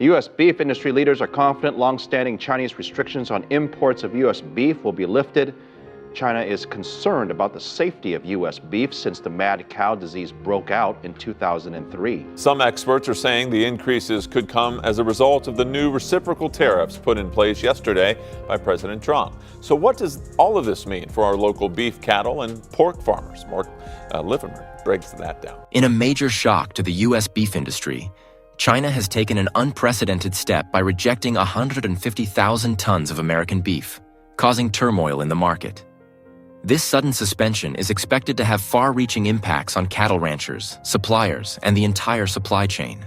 U.S. beef industry leaders are confident long-standing Chinese restrictions on imports of U.S. beef will be lifted. China is concerned about the safety of U.S. beef since the mad cow disease broke out in 2003. Some experts are saying the increases could come as a result of the new reciprocal tariffs put in place yesterday by President Trump. So what does all of this mean for our local beef, cattle, and pork farmers? Mark Livermore breaks that down. In a major shock to the U.S. beef industry, China has taken an unprecedented step by rejecting 150,000 tons of American beef, causing turmoil in the market. This sudden suspension is expected to have far-reaching impacts on cattle ranchers, suppliers, and the entire supply chain.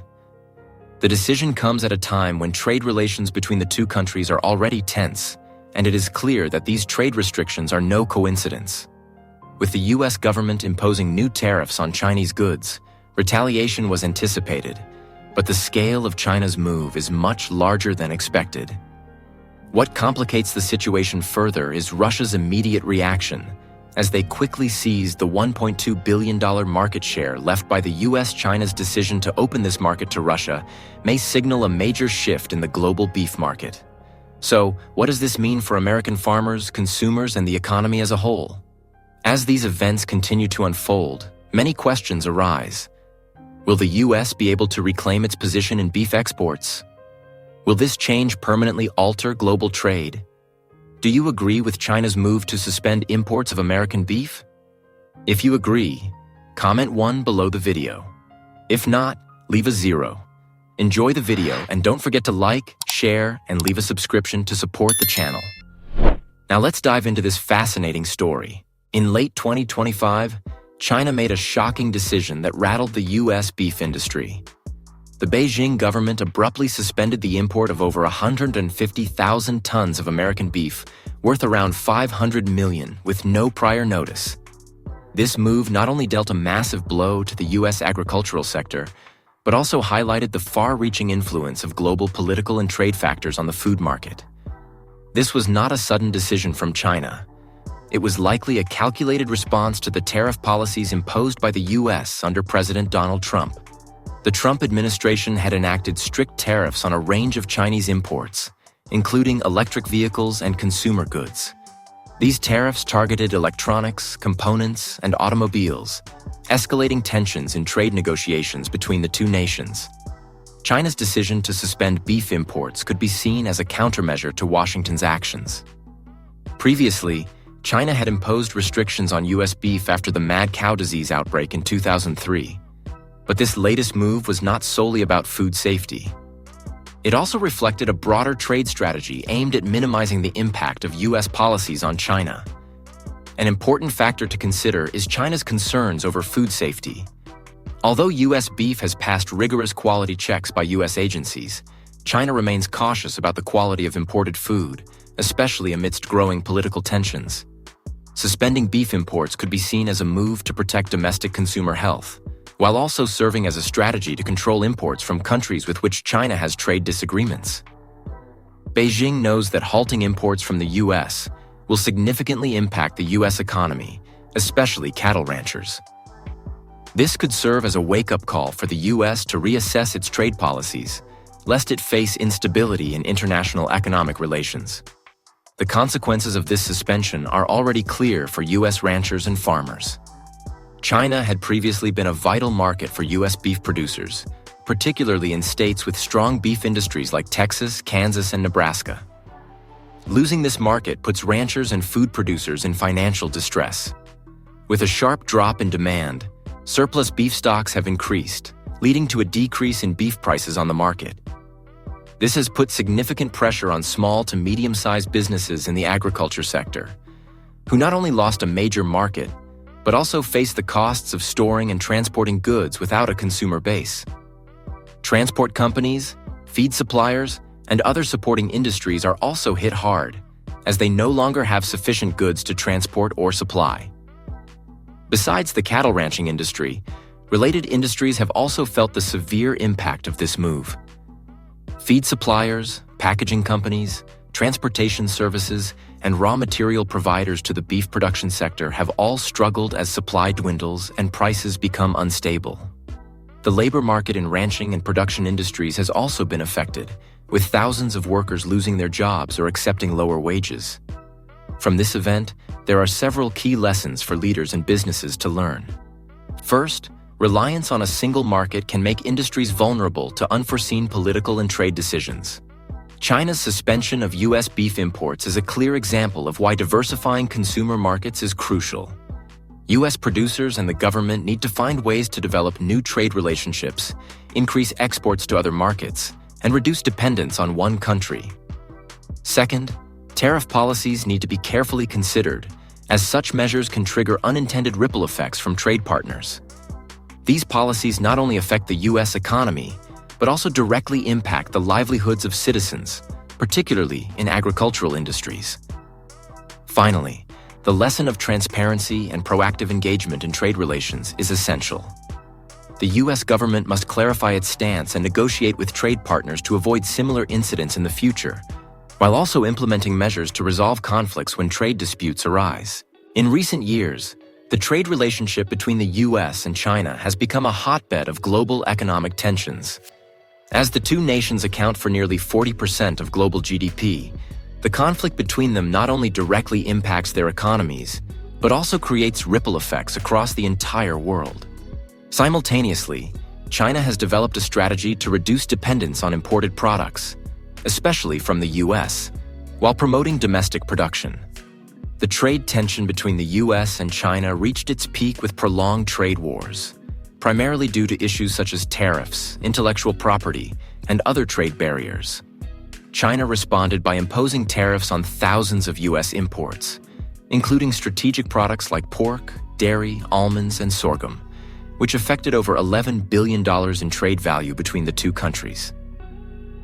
The decision comes at a time when trade relations between the two countries are already tense, and it is clear that these trade restrictions are no coincidence. With the U.S. government imposing new tariffs on Chinese goods, retaliation was anticipated, but the scale of China's move is much larger than expected. What complicates the situation further is Russia's immediate reaction, as they quickly seized the $1.2 billion market share left by the U.S.-China's decision to open this market to Russia may signal a major shift in the global beef market. So, what does this mean for American farmers, consumers, and the economy as a whole? As these events continue to unfold, many questions arise. Will the U.S. be able to reclaim its position in beef exports? Will this change permanently alter global trade? Do you agree with China's move to suspend imports of American beef? If you agree, comment 1 below the video. If not, leave a 0. Enjoy the video and don't forget to like, share, and leave a subscription to support the channel. Now let's dive into this fascinating story. In late 2025, China made a shocking decision that rattled the U.S. beef industry. The Beijing government abruptly suspended the import of over 150,000 tons of American beef, worth around $500 million, with no prior notice. This move not only dealt a massive blow to the U.S. agricultural sector, but also highlighted the far-reaching influence of global political and trade factors on the food market. This was not a sudden decision from China. It was likely a calculated response to the tariff policies imposed by the U.S. under President Donald Trump. The Trump administration had enacted strict tariffs on a range of Chinese imports, including electric vehicles and consumer goods. These tariffs targeted electronics, components, and automobiles, escalating tensions in trade negotiations between the two nations. China's decision to suspend beef imports could be seen as a countermeasure to Washington's actions. Previously, China had imposed restrictions on U.S. beef after the mad cow disease outbreak in 2003. But this latest move was not solely about food safety. It also reflected a broader trade strategy aimed at minimizing the impact of U.S. policies on China. An important factor to consider is China's concerns over food safety. Although U.S. beef has passed rigorous quality checks by U.S. agencies, China remains cautious about the quality of imported food, especially amidst growing political tensions. Suspending beef imports could be seen as a move to protect domestic consumer health, while also serving as a strategy to control imports from countries with which China has trade disagreements. Beijing knows that halting imports from the U.S. will significantly impact the U.S. economy, especially cattle ranchers. This could serve as a wake-up call for the U.S. to reassess its trade policies, lest it face instability in international economic relations. The consequences of this suspension are already clear for U.S. ranchers and farmers. China had previously been a vital market for U.S. beef producers, particularly in states with strong beef industries like Texas, Kansas, and Nebraska. Losing this market puts ranchers and food producers in financial distress. With a sharp drop in demand, surplus beef stocks have increased, leading to a decrease in beef prices on the market. This has put significant pressure on small to medium-sized businesses in the agriculture sector, who not only lost a major market, but also face the costs of storing and transporting goods without a consumer base. Transport companies, feed suppliers, and other supporting industries are also hit hard, as they no longer have sufficient goods to transport or supply. Besides the cattle ranching industry, related industries have also felt the severe impact of this move. Feed suppliers, packaging companies, transportation services, and raw material providers to the beef production sector have all struggled as supply dwindles and prices become unstable. The labor market in ranching and production industries has also been affected, with thousands of workers losing their jobs or accepting lower wages. From this event, there are several key lessons for leaders and businesses to learn. First, reliance on a single market can make industries vulnerable to unforeseen political and trade decisions. China's suspension of U.S. beef imports is a clear example of why diversifying consumer markets is crucial. U.S. producers and the government need to find ways to develop new trade relationships, increase exports to other markets, and reduce dependence on one country. Second, tariff policies need to be carefully considered, as such measures can trigger unintended ripple effects from trade partners. These policies not only affect the U.S. economy, but also directly impact the livelihoods of citizens, particularly in agricultural industries. Finally, the lesson of transparency and proactive engagement in trade relations is essential. The U.S. government must clarify its stance and negotiate with trade partners to avoid similar incidents in the future, while also implementing measures to resolve conflicts when trade disputes arise. In recent years, the trade relationship between the U.S. and China has become a hotbed of global economic tensions. As the two nations account for nearly 40% of global GDP, the conflict between them not only directly impacts their economies, but also creates ripple effects across the entire world. Simultaneously, China has developed a strategy to reduce dependence on imported products, especially from the U.S., while promoting domestic production. The trade tension between the U.S. and China reached its peak with prolonged trade wars, primarily due to issues such as tariffs, intellectual property, and other trade barriers. China responded by imposing tariffs on thousands of U.S. imports, including strategic products like pork, dairy, almonds, and sorghum, which affected over $11 billion in trade value between the two countries.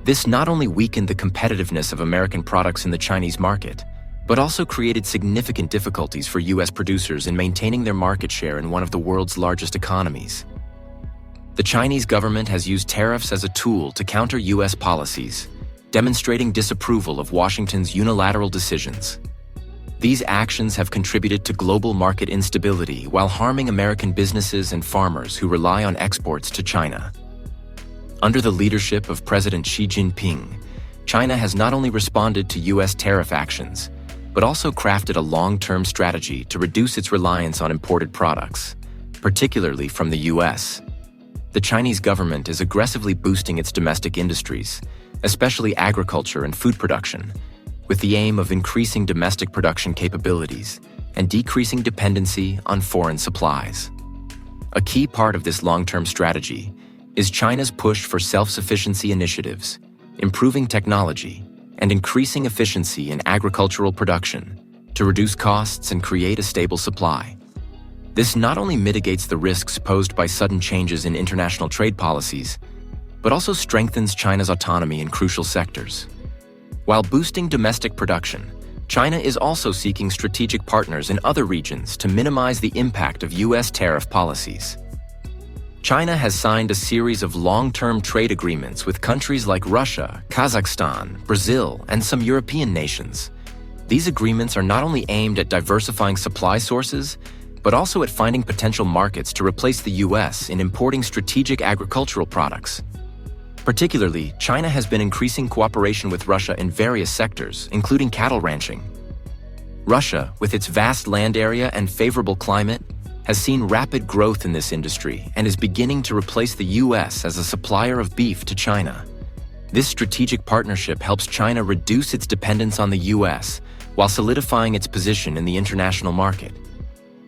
This not only weakened the competitiveness of American products in the Chinese market, but also created significant difficulties for U.S. producers in maintaining their market share in one of the world's largest economies. The Chinese government has used tariffs as a tool to counter U.S. policies, demonstrating disapproval of Washington's unilateral decisions. These actions have contributed to global market instability while harming American businesses and farmers who rely on exports to China. Under the leadership of President Xi Jinping, China has not only responded to U.S. tariff actions, but also crafted a long-term strategy to reduce its reliance on imported products, particularly from the U.S. The Chinese government is aggressively boosting its domestic industries, especially agriculture and food production, with the aim of increasing domestic production capabilities and decreasing dependency on foreign supplies. A key part of this long-term strategy is China's push for self-sufficiency initiatives, improving technology, and increasing efficiency in agricultural production to reduce costs and create a stable supply. This not only mitigates the risks posed by sudden changes in international trade policies, but also strengthens China's autonomy in crucial sectors. While boosting domestic production, China is also seeking strategic partners in other regions to minimize the impact of U.S. tariff policies. China has signed a series of long-term trade agreements with countries like Russia, Kazakhstan, Brazil, and some European nations. These agreements are not only aimed at diversifying supply sources, but also at finding potential markets to replace the U.S. in importing strategic agricultural products. Particularly, China has been increasing cooperation with Russia in various sectors, including cattle ranching. Russia, with its vast land area and favorable climate, has seen rapid growth in this industry and is beginning to replace the U.S. as a supplier of beef to China. This strategic partnership helps China reduce its dependence on the U.S. while solidifying its position in the international market.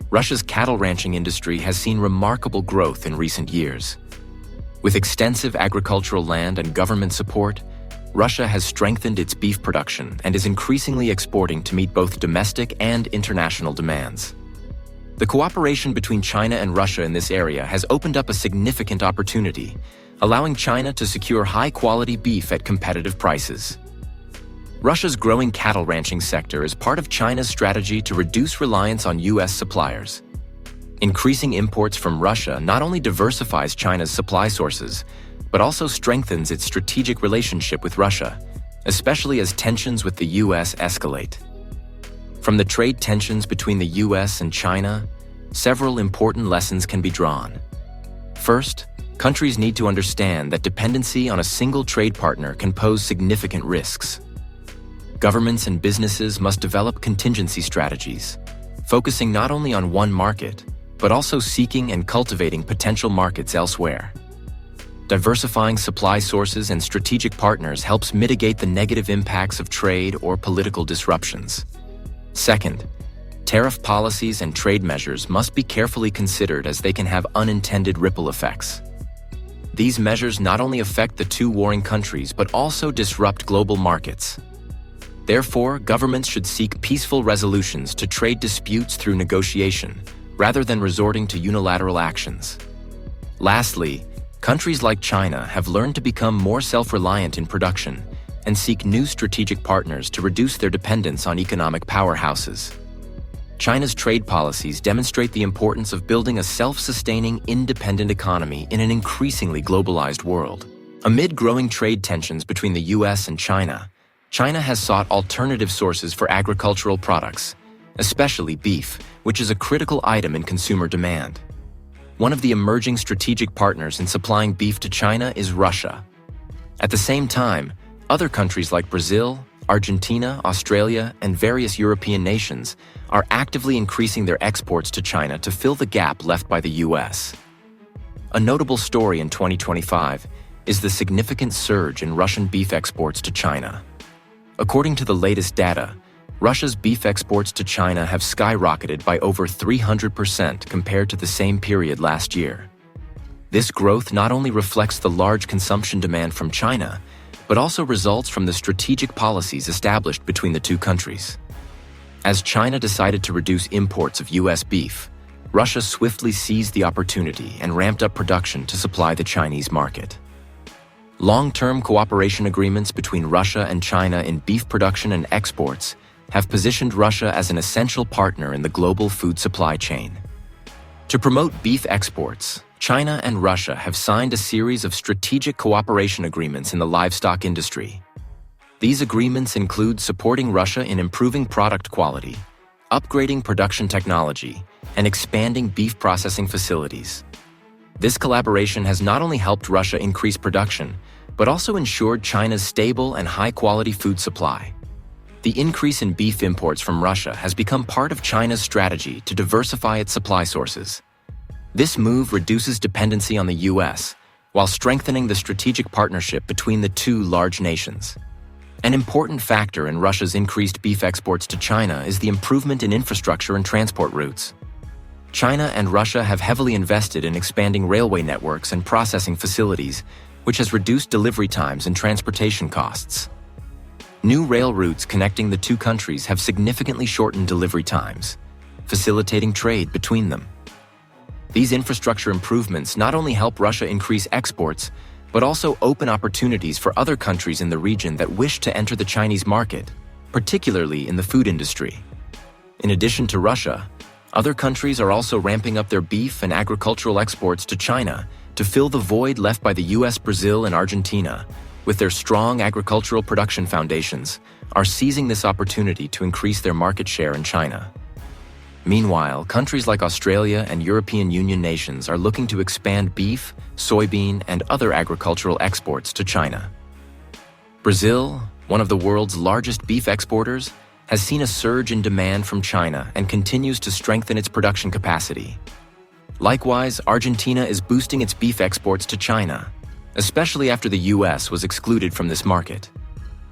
Russia's cattle ranching industry has seen remarkable growth in recent years. With extensive agricultural land and government support, Russia has strengthened its beef production and is increasingly exporting to meet both domestic and international demands. The cooperation between China and Russia in this area has opened up a significant opportunity, allowing China to secure high-quality beef at competitive prices. Russia's growing cattle ranching sector is part of China's strategy to reduce reliance on U.S. suppliers. Increasing imports from Russia not only diversifies China's supply sources, but also strengthens its strategic relationship with Russia, especially as tensions with the U.S. escalate. From the trade tensions between the U.S. and China, several important lessons can be drawn. First, countries need to understand that dependency on a single trade partner can pose significant risks. Governments and businesses must develop contingency strategies, focusing not only on one market, but also seeking and cultivating potential markets elsewhere. Diversifying supply sources and strategic partners helps mitigate the negative impacts of trade or political disruptions. Second, tariff policies and trade measures must be carefully considered as they can have unintended ripple effects. These measures not only affect the two warring countries but also disrupt global markets. Therefore, governments should seek peaceful resolutions to trade disputes through negotiation, rather than resorting to unilateral actions. Lastly, countries like China have learned to become more self-reliant in production and seek new strategic partners to reduce their dependence on economic powerhouses. China's trade policies demonstrate the importance of building a self-sustaining, independent economy in an increasingly globalized world. Amid growing trade tensions between the US and China, China has sought alternative sources for agricultural products, especially beef, which is a critical item in consumer demand. One of the emerging strategic partners in supplying beef to China is Russia. At the same time, other countries like Brazil, Argentina, Australia, and various European nations are actively increasing their exports to China to fill the gap left by the US. A notable story in 2025 is the significant surge in Russian beef exports to China. According to the latest data, Russia's beef exports to China have skyrocketed by over 300% compared to the same period last year. This growth not only reflects the large consumption demand from China, but also results from the strategic policies established between the two countries. As China decided to reduce imports of US beef, Russia swiftly seized the opportunity and ramped up production to supply the Chinese market. Long-term cooperation agreements between Russia and China in beef production and exports have positioned Russia as an essential partner in the global food supply chain. To promote beef exports, China and Russia have signed a series of strategic cooperation agreements in the livestock industry. These agreements include supporting Russia in improving product quality, upgrading production technology, and expanding beef processing facilities. This collaboration has not only helped Russia increase production, but also ensured China's stable and high-quality food supply. The increase in beef imports from Russia has become part of China's strategy to diversify its supply sources. This move reduces dependency on the US, while strengthening the strategic partnership between the two large nations. An important factor in Russia's increased beef exports to China is the improvement in infrastructure and transport routes. China and Russia have heavily invested in expanding railway networks and processing facilities, which has reduced delivery times and transportation costs. New rail routes connecting the two countries have significantly shortened delivery times, facilitating trade between them. These infrastructure improvements not only help Russia increase exports, but also open opportunities for other countries in the region that wish to enter the Chinese market, particularly in the food industry. In addition to Russia, other countries are also ramping up their beef and agricultural exports to China to fill the void left by the US, Brazil, and Argentina, with their strong agricultural production foundations, are seizing this opportunity to increase their market share in China. Meanwhile, countries like Australia and European Union nations are looking to expand beef, soybean, and other agricultural exports to China. Brazil, one of the world's largest beef exporters, has seen a surge in demand from China and continues to strengthen its production capacity. Likewise, Argentina is boosting its beef exports to China, especially after the US was excluded from this market.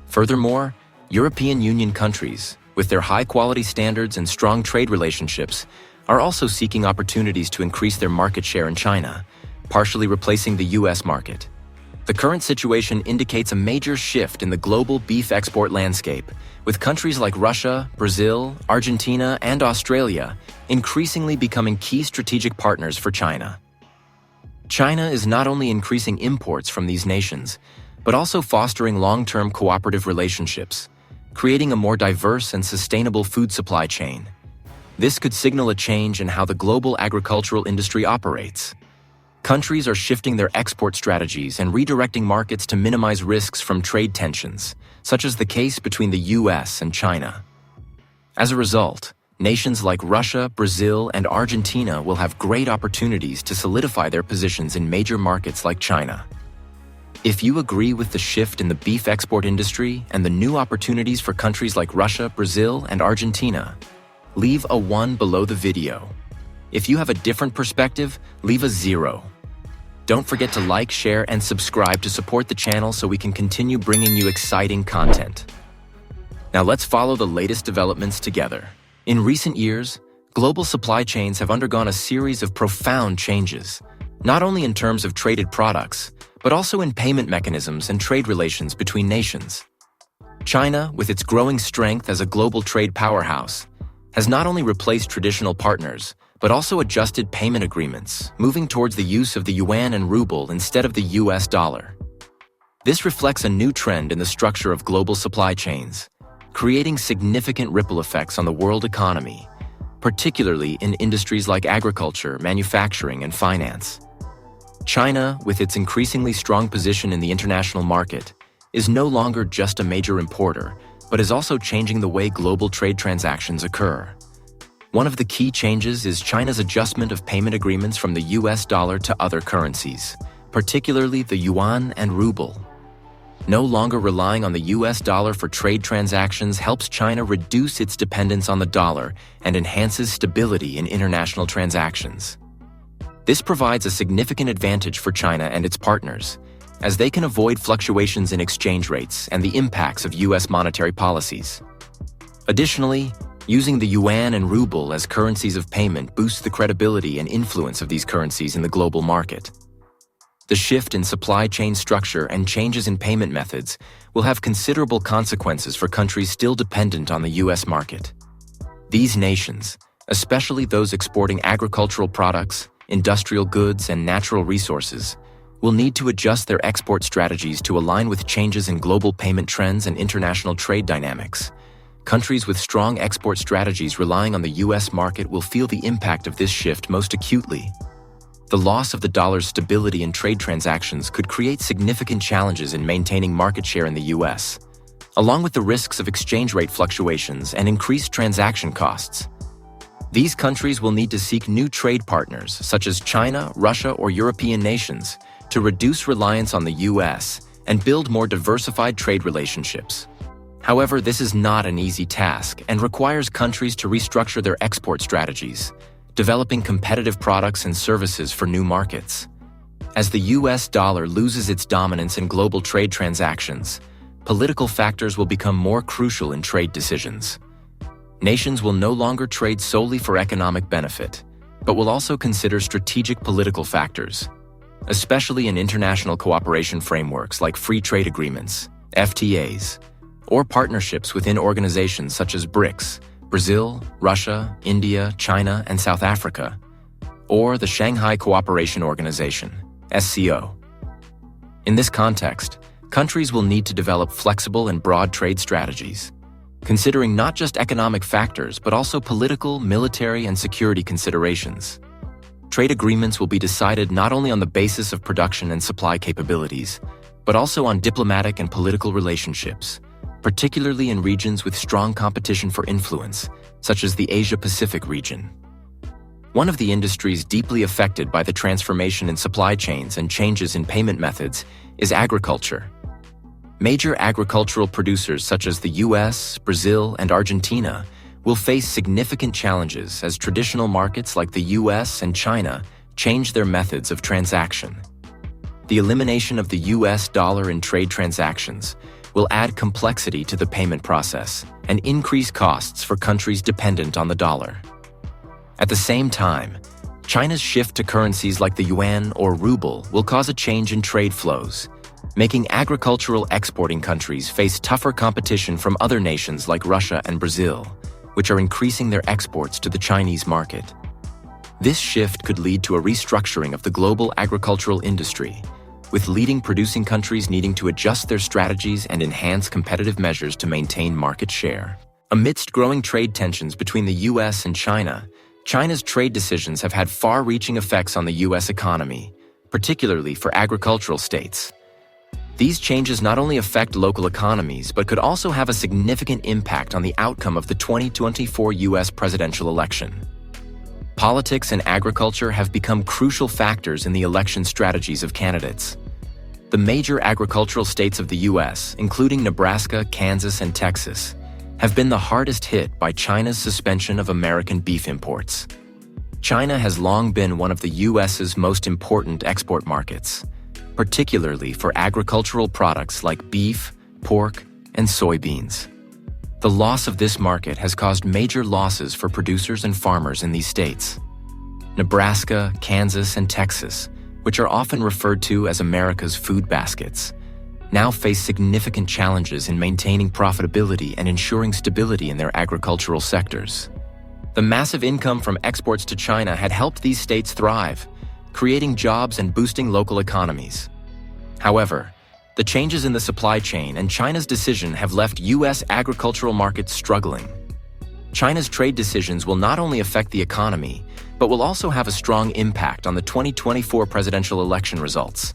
Furthermore, European Union countries, with their high-quality standards and strong trade relationships, are also seeking opportunities to increase their market share in China, partially replacing the US market. The current situation indicates a major shift in the global beef export landscape, with countries like Russia, Brazil, Argentina, and Australia increasingly becoming key strategic partners for China. China is not only increasing imports from these nations, but also fostering long-term cooperative relationships, creating a more diverse and sustainable food supply chain. This could signal a change in how the global agricultural industry operates. Countries are shifting their export strategies and redirecting markets to minimize risks from trade tensions, such as the case between the US and China. As a result, nations like Russia, Brazil, and Argentina will have great opportunities to solidify their positions in major markets like China. If you agree with the shift in the beef export industry and the new opportunities for countries like Russia, Brazil, and Argentina, leave a 1 below the video. If you have a different perspective, leave a 0. Don't forget to like, share, and subscribe to support the channel so we can continue bringing you exciting content. Now let's follow the latest developments together. In recent years, global supply chains have undergone a series of profound changes, not only in terms of traded products, but also in payment mechanisms and trade relations between nations. China, with its growing strength as a global trade powerhouse, has not only replaced traditional partners, but also adjusted payment agreements, moving towards the use of the yuan and ruble instead of the US dollar. This reflects a new trend in the structure of global supply chains, creating significant ripple effects on the world economy, particularly in industries like agriculture, manufacturing, and finance. China, with its increasingly strong position in the international market, is no longer just a major importer, but is also changing the way global trade transactions occur. One of the key changes is China's adjustment of payment agreements from the US dollar to other currencies, particularly the yuan and ruble. No longer relying on the US dollar for trade transactions helps China reduce its dependence on the dollar and enhances stability in international transactions. This provides a significant advantage for China and its partners, as they can avoid fluctuations in exchange rates and the impacts of US monetary policies. Additionally, using the yuan and ruble as currencies of payment boosts the credibility and influence of these currencies in the global market. The shift in supply chain structure and changes in payment methods will have considerable consequences for countries still dependent on the US market. These nations, especially those exporting agricultural products, industrial goods, and natural resources, will need to adjust their export strategies to align with changes in global payment trends and international trade dynamics. Countries with strong export strategies relying on the US market will feel the impact of this shift most acutely. The loss of the dollar's stability in trade transactions could create significant challenges in maintaining market share in the US, along with the risks of exchange rate fluctuations and increased transaction costs. These countries will need to seek new trade partners, such as China, Russia, or European nations, to reduce reliance on the US and build more diversified trade relationships. However, this is not an easy task and requires countries to restructure their export strategies, developing competitive products and services for new markets. As the US dollar loses its dominance in global trade transactions, political factors will become more crucial in trade decisions. Nations will no longer trade solely for economic benefit, but will also consider strategic political factors, especially in international cooperation frameworks like free trade agreements, FTAs, or partnerships within organizations such as BRICS, Brazil, Russia, India, China, and South Africa, or the Shanghai Cooperation Organization, SCO. In this context, countries will need to develop flexible and broad trade strategies, considering not just economic factors, but also political, military, and security considerations. Trade agreements will be decided not only on the basis of production and supply capabilities, but also on diplomatic and political relationships, particularly in regions with strong competition for influence, such as the Asia-Pacific region. One of the industries deeply affected by the transformation in supply chains and changes in payment methods is agriculture. Major agricultural producers such as the US, Brazil, and Argentina will face significant challenges as traditional markets like the US and China change their methods of transaction. The elimination of the US dollar in trade transactions will add complexity to the payment process and increase costs for countries dependent on the dollar. At the same time, China's shift to currencies like the yuan or ruble will cause a change in trade flows, making agricultural exporting countries face tougher competition from other nations like Russia and Brazil, which are increasing their exports to the Chinese market. This shift could lead to a restructuring of the global agricultural industry, with leading producing countries needing to adjust their strategies and enhance competitive measures to maintain market share. Amidst growing trade tensions between the US and China, China's trade decisions have had far-reaching effects on the US economy, particularly for agricultural states. These changes not only affect local economies, but could also have a significant impact on the outcome of the 2024 U.S. presidential election. Politics and agriculture have become crucial factors in the election strategies of candidates. The major agricultural states of the U.S., including Nebraska, Kansas, and Texas, have been the hardest hit by China's suspension of American beef imports. China has long been one of the U.S.'s most important export markets, particularly for agricultural products like beef, pork, and soybeans. The loss of this market has caused major losses for producers and farmers in these states. Nebraska, Kansas, and Texas, which are often referred to as America's food baskets, now face significant challenges in maintaining profitability and ensuring stability in their agricultural sectors. The massive income from exports to China had helped these states thrive, creating jobs and boosting local economies. However, the changes in the supply chain and China's decision have left U.S. agricultural markets struggling. China's trade decisions will not only affect the economy, but will also have a strong impact on the 2024 presidential election results.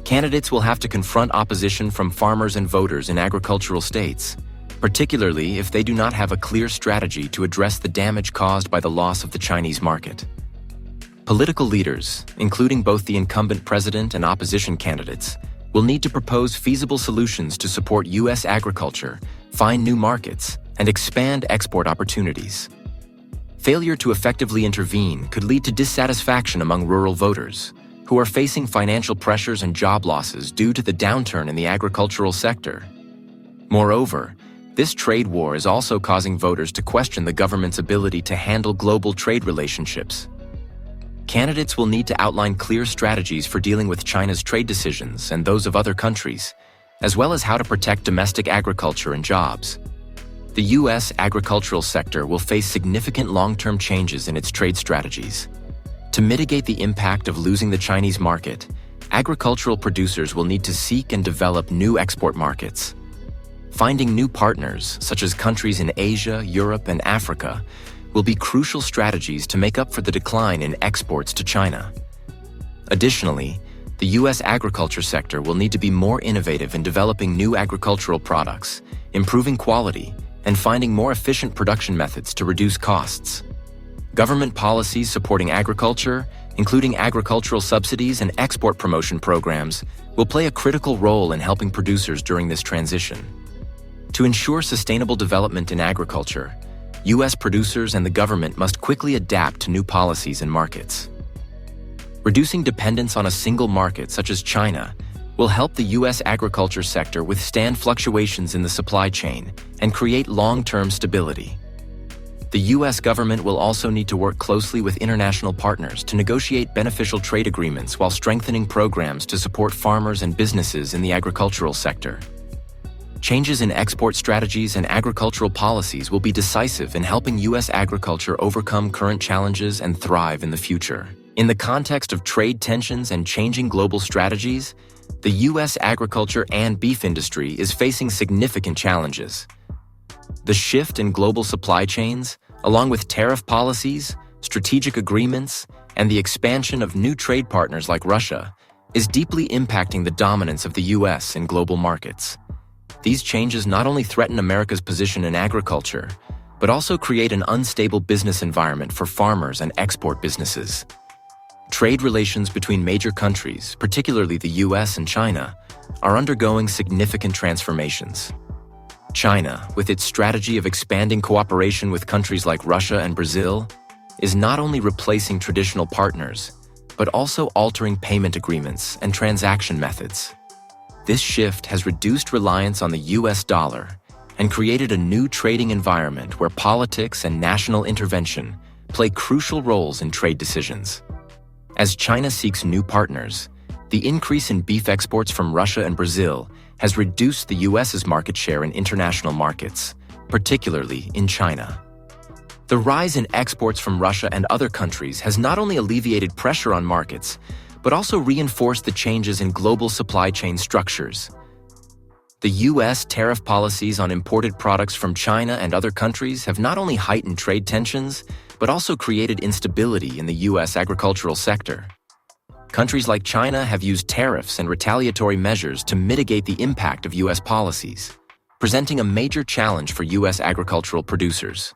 Candidates will have to confront opposition from farmers and voters in agricultural states, particularly if they do not have a clear strategy to address the damage caused by the loss of the Chinese market. Political leaders, including both the incumbent president and opposition candidates, will need to propose feasible solutions to support U.S. agriculture, find new markets, and expand export opportunities. Failure to effectively intervene could lead to dissatisfaction among rural voters, who are facing financial pressures and job losses due to the downturn in the agricultural sector. Moreover, this trade war is also causing voters to question the government's ability to handle global trade relationships. Candidates will need to outline clear strategies for dealing with China's trade decisions and those of other countries, as well as how to protect domestic agriculture and jobs. The U.S. agricultural sector will face significant long-term changes in its trade strategies. To mitigate the impact of losing the Chinese market, agricultural producers will need to seek and develop new export markets. Finding new partners, such as countries in Asia, Europe, and Africa, will be crucial strategies to make up for the decline in exports to China. Additionally, the U.S. agriculture sector will need to be more innovative in developing new agricultural products, improving quality, and finding more efficient production methods to reduce costs. Government policies supporting agriculture, including agricultural subsidies and export promotion programs, will play a critical role in helping producers during this transition. To ensure sustainable development in agriculture, U.S. producers and the government must quickly adapt to new policies and markets. Reducing dependence on a single market such as China will help the U.S. agriculture sector withstand fluctuations in the supply chain and create long-term stability. The U.S. government will also need to work closely with international partners to negotiate beneficial trade agreements while strengthening programs to support farmers and businesses in the agricultural sector. Changes in export strategies and agricultural policies will be decisive in helping U.S. agriculture overcome current challenges and thrive in the future. In the context of trade tensions and changing global strategies, the U.S. agriculture and beef industry is facing significant challenges. The shift in global supply chains, along with tariff policies, strategic agreements, and the expansion of new trade partners like Russia, is deeply impacting the dominance of the U.S. in global markets. These changes not only threaten America's position in agriculture, but also create an unstable business environment for farmers and export businesses. Trade relations between major countries, particularly the U.S. and China, are undergoing significant transformations. China, with its strategy of expanding cooperation with countries like Russia and Brazil, is not only replacing traditional partners, but also altering payment agreements and transaction methods. This shift has reduced reliance on the U.S. dollar and created a new trading environment where politics and national intervention play crucial roles in trade decisions. As China seeks new partners, the increase in beef exports from Russia and Brazil has reduced the U.S.'s market share in international markets, particularly in China. The rise in exports from Russia and other countries has not only alleviated pressure on markets, but also reinforced the changes in global supply chain structures. The U.S. tariff policies on imported products from China and other countries have not only heightened trade tensions, but also created instability in the U.S. agricultural sector. countries like China have used tariffs and retaliatory measures to mitigate the impact of U.S. policies, presenting a major challenge for U.S. agricultural producers.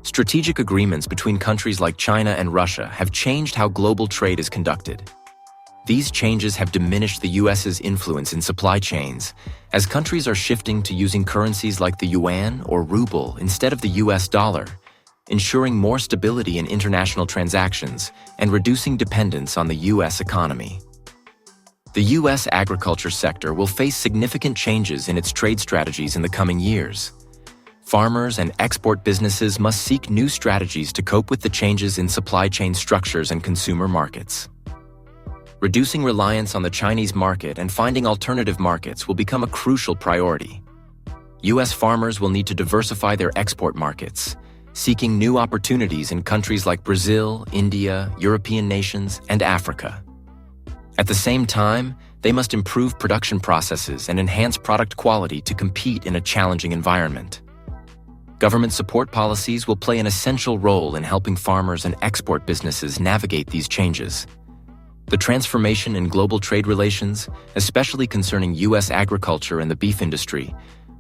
Strategic agreements between countries like China and Russia have changed how global trade is conducted. These changes have diminished the U.S.'s influence in supply chains, as countries are shifting to using currencies like the yuan or ruble instead of the U.S. dollar, ensuring more stability in international transactions and reducing dependence on the U.S. economy. The U.S. agriculture sector will face significant changes in its trade strategies in the coming years. Farmers and export businesses must seek new strategies to cope with the changes in supply chain structures and consumer markets. Reducing reliance on the Chinese market and finding alternative markets will become a crucial priority. U.S. farmers will need to diversify their export markets, seeking new opportunities in countries like Brazil, India, European nations, and Africa. At the same time, they must improve production processes and enhance product quality to compete in a challenging environment. Government support policies will play an essential role in helping farmers and export businesses navigate these changes. The transformation in global trade relations, especially concerning U.S. agriculture and the beef industry,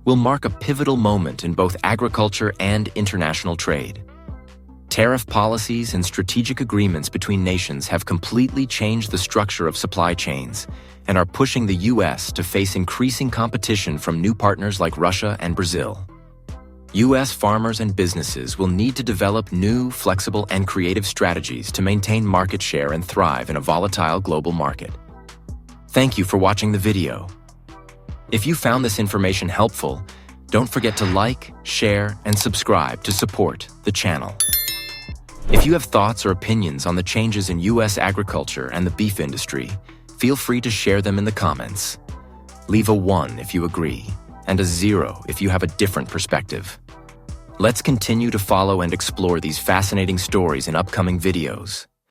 will mark a pivotal moment in both agriculture and international trade. Tariff policies and strategic agreements between nations have completely changed the structure of supply chains and are pushing the U.S. to face increasing competition from new partners like Russia and Brazil. U.S. farmers and businesses will need to develop new, flexible, and creative strategies to maintain market share and thrive in a volatile global market. Thank you for watching the video. If you found this information helpful, don't forget to like, share, and subscribe to support the channel. If you have thoughts or opinions on the changes in U.S. agriculture and the beef industry, feel free to share them in the comments. Leave a 1 if you agree, and a 0 if you have a different perspective. Let's continue to follow and explore these fascinating stories in upcoming videos.